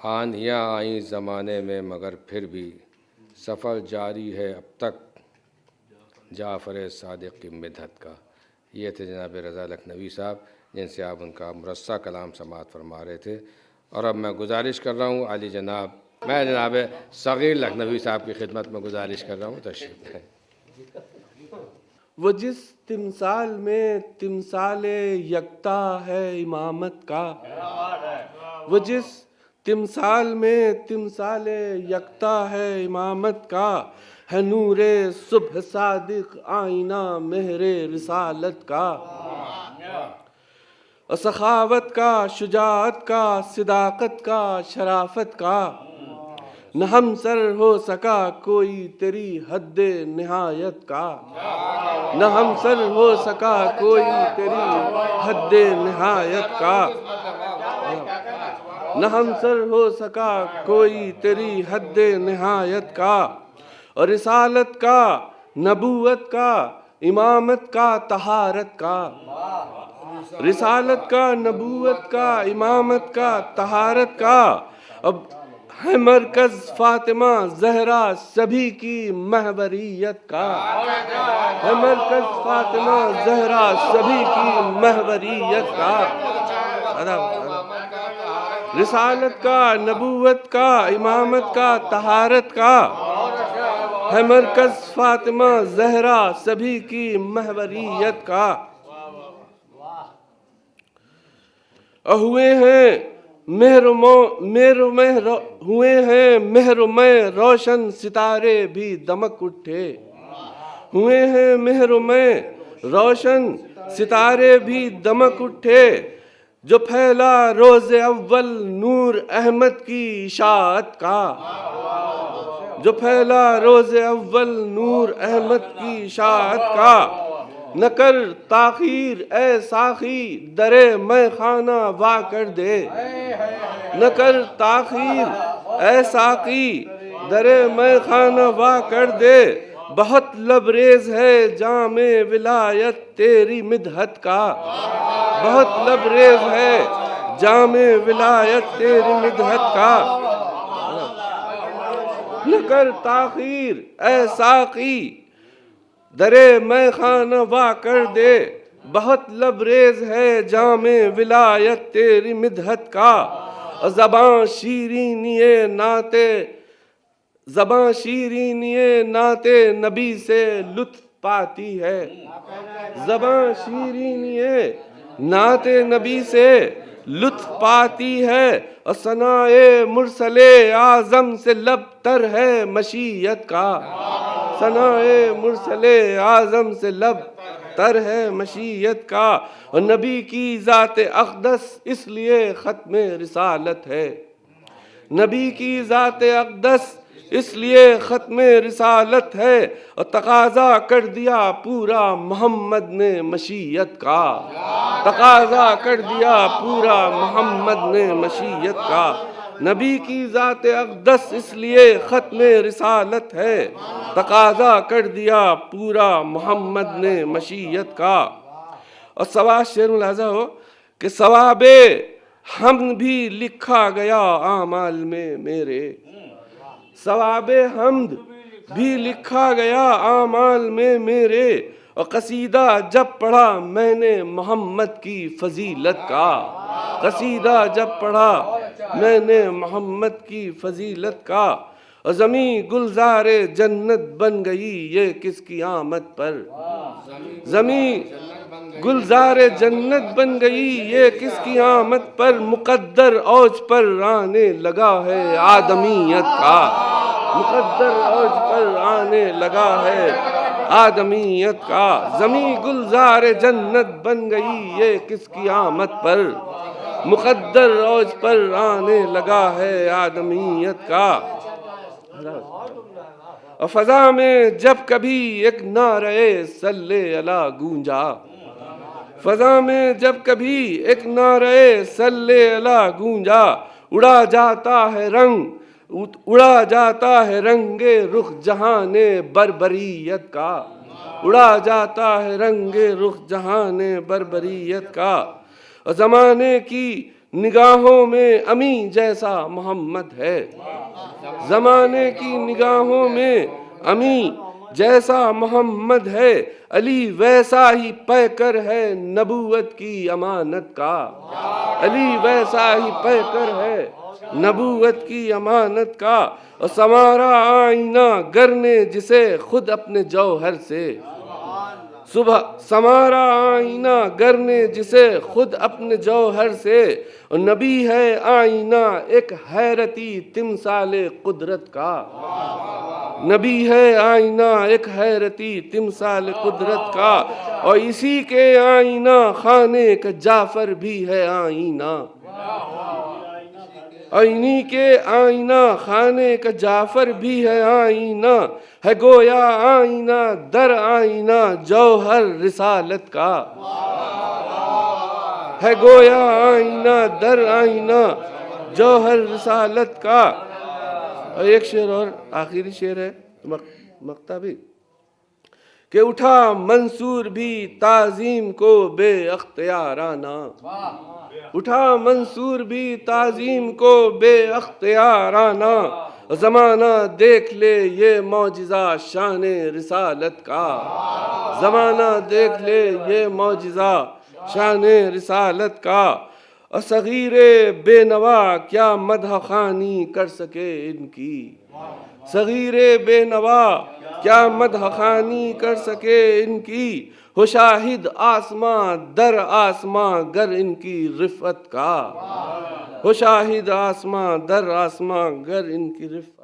آندھیاں آئیں زمانے میں مگر پھر بھی سفر جاری ہے اب تک جعفر صادق کی مدحت کا۔ یہ تھے جناب رضا لکھنوی صاحب، جن سے آپ ان کا مرصع کلام سماعت فرما رہے تھے۔ اور اب میں گزارش کر رہا ہوں عالی جناب، میں جناب صغیر لکھنوی صاحب کی خدمت میں گزارش کر رہا ہوں، تشریف لائیں۔ وہ جس تمثال میں تمثال یکتا ہے امامت کا، وہ جس تمثال میں تمثال یکتا ہے امامت کا، ہے نور صبح صادق آئینہ مہر رسالت کا، سخاوت کا، شجاعت کا، صداقت کا، شرافت کا، نہ ہم سر ہو سکا کوئی تیری حد نہایت کا، نہ ہم سر ہو سکا کوئی تیری حد نہایت کا، نہ ہم سر ہو سکا کوئی تیری حد نہایت کا، اور رسالت کا، نبوت کا، امامت کا، طہارت کا، رسالت کا، نبوت کا، امامت کا، طہارت کا، اب ہے مرکز فاطمہ زہرا سبھی کی محوریت کا، ہے مرکز فاطمہ زہرا سبھی کی محوریت کا، رسالت کا، نبوت کا، امامت کا، طہارت کا، ہے مرکز فاطمہ زہرا سبھی کی محوریت کا، ہوئے ہیں مہر میں روشن ستارے بھی دمک اٹھے، ہوئے ہیں مہر میں روشن ستارے بھی دمک اٹھے، جو پھیلا روز اول نور احمد کی اشاعت کا، جو پھیلا روز اول نور احمد کی اشاعت کا، نہ کر تاخیر اے ساقی در میں خانہ وا کر دے، نہ کر تاخیر اے ساقی در میں خانہ وا کر دے، بہت لبریز ہے جام ولایت تیری مدحت کا، بہت لبریز ہے جام ولایت تیری مدحت کا، نہ کر تاخیر اے ساقی در میں خانہ وا کر دے، بہت لبریز ہے جام ولایت تیری مدحت کا، زباں شیرینی نعت نبی سے لطف پاتی ہے، زباں شیرینی نعت نبی سے لطف پاتی ہے، اور ثنائے مرسل اعظم سے لب تر ہے مشیت کا، ثنائے مرسل اعظم سے لب تر ہے مشیت کا، اور نبی کی ذات اقدس اس لیے ختم رسالت ہے، نبی کی ذات اقدس اس لیے ختم رسالت ہے، اور تقاضا کر دیا پورا محمد نے مشیت کا، تقاضا کر دیا پورا محمد نے مشیت کا، نبی کی ذات اقدس اس لیے ختم رسالت ہے، تقاضا کر دیا پورا محمد نے مشیت کا، اور ثواب شعر ملاحظہ ہو کہ ثواب حمد بھی لکھا گیا اعمال میں میرے، ثواب حمد بھی لکھا گیا اعمال میں میرے، اور قصیدہ جب پڑھا میں نے محمد کی فضیلت کا، قصیدہ جب پڑھا میں نے محمد کی فضیلت کا، اور زمیں گلزار جنت بن گئی یہ کس کی آمد پر، زمیں گلزار جنت بن گئی یہ کس کی آمد پر، مقدر اوج پر آنے لگا ہے آدمیت کا، مقدر اوج پر آنے لگا ہے آدمیت کا، زمیں گلزار جنت بن گئی یہ کس کی آمد پر، مقدر اوج پر آنے لگا ہے آدمیت کا، اور فضا میں جب کبھی ایک نعرہ صلی اللہ گونجا، فضا میں جب کبھی ایک نعرہ صلی اللہ گونجا، اڑا جاتا ہے رنگ رخ جہان بربریت کا، اڑا جاتا ہے رنگ رخ جہان بربریت کا، اور زمانے کی نگاہوں میں امی جیسا محمد ہے، زمانے کی نگاہوں میں امی جیسا محمد ہے، علی ویسا ہی پیکر ہے نبوت کی امانت کا، علی ویسا ہی پیکر ہے نبوت کی امانت کا، اور سنوارا آئینہ گر نے جسے خود اپنے جوہر سے، صبح سنوارا آئینہ گر نے جسے خود اپنے جوہر سے، اور نبی ہے آئینہ ایک حیرتی تمثال قدرت کا، نبی ہے آئینہ ایک حیرتی تمثال قدرت کا، اور اسی کے آئینہ خانے کا جعفر بھی ہے آئینہ، اور انہی کے آئینہ خانے کا جعفر بھی ہے آئینہ، ہے گویا آئینہ در آئینہ جوہر رسالت کا، ہے گویا آئینہ در آئینہ جوہر رسالت کا۔ اور ایک شعر اور آخری شعر ہے مقطع بھی، کہ اٹھا منصور بھی تعظیم کو بے اختیارانہ، اٹھا منصور بھی تعظیم کو بے اختیارانہ، زمانہ دیکھ لے یہ معجزہ شان رسالت کا، زمانہ دیکھ لے یہ معجزہ شان رسالت کا، اور صغیر بے نوا کیا مدح خوانی کر سکے ان کی، صغیر بے نوا کیا مدح خوانی کر سکے ان کی، ہو شاہد آسماں در آسماں گر ان کی رفعت کا، ہو شاہد آسماں در آسماں گر ان کی رفعت